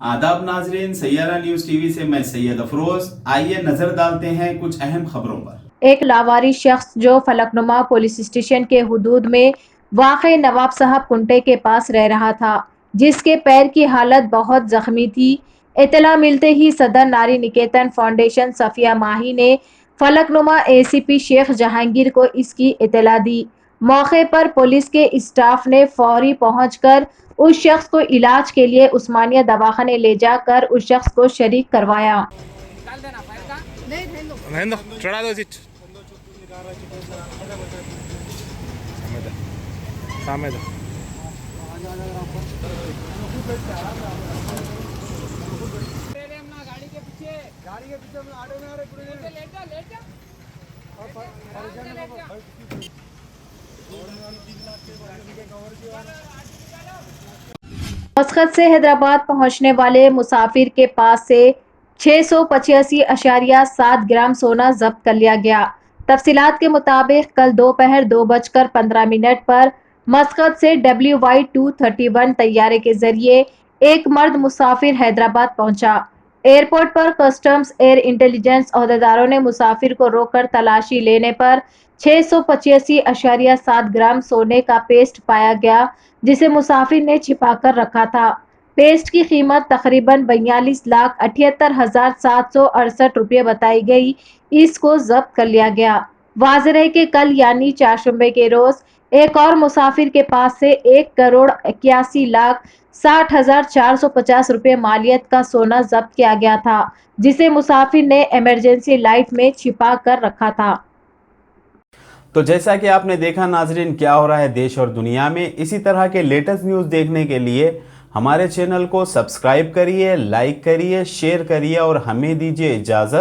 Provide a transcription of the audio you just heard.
आदाब नाजरीन, Saiyaara news TV से मैं सैयद अफरोज। आइए नजर डालते हैं कुछ अहम खबरों पर। एक लावारिस शख्स जो फलकनुमा पुलिस स्टेशन के हुदूद में वाक़े नवाब साहब कुंटे के पास रह रहा था, जिसके पैर की हालत बहुत जख्मी थी। इतला मिलते ही सदर नारी निकेतन फाउंडेशन सफिया माही ने फलकनुमा एसीपी शेख जहांगीर को इसकी इतला दी। मौके पर पुलिस के स्टाफ ने फौरी पहुंचकर उस शख्स को इलाज के लिए उस्मानिया दवाखाने ले जाकर उस शख्स को शरीक करवाया। रहने दो, चढ़ा दो सीट। सामने दो। गाड़ी के पीछे आड़े में आ रहे लेट जा मस्कत से हैदराबाद पहुंचने वाले मुसाफिर के पास से 685.7 ग्राम सोना जब्त कर लिया गया। तफसीलात के मुताबिक कल दोपहर 2:15 पर मस्कत से WY231 तैयारे के जरिए एक मर्द मुसाफिर हैदराबाद पहुंचा। एयरपोर्ट पर कस्टम्स एयर इंटेलिजेंस अहदेदारों ने मुसाफिर को रोककर तलाशी लेने पर 685.7 ग्राम सोने का पेस्ट पाया गया, जिसे मुसाफिर ने छिपाकर रखा था। पेस्ट की कीमत तकरीबन 42,78,768 रुपये बताई गई। इसको जब्त कर लिया गया। वाज़ेह है कि कल यानी चारशंबे के रोज एक और मुसाफिर के पास से 1,81,60,450 रुपये मालियत का सोना जब्त किया गया था, जिसे मुसाफिर ने इमरजेंसी लाइट में छिपा कर रखा था। तो जैसा कि आपने देखा नाजरीन, क्या हो रहा है देश और दुनिया में। इसी तरह के लेटेस्ट न्यूज़ देखने के लिए हमारे चैनल को सब्सक्राइब करिए, लाइक करिए, शेयर करिए और हमें दीजिए इजाज़त।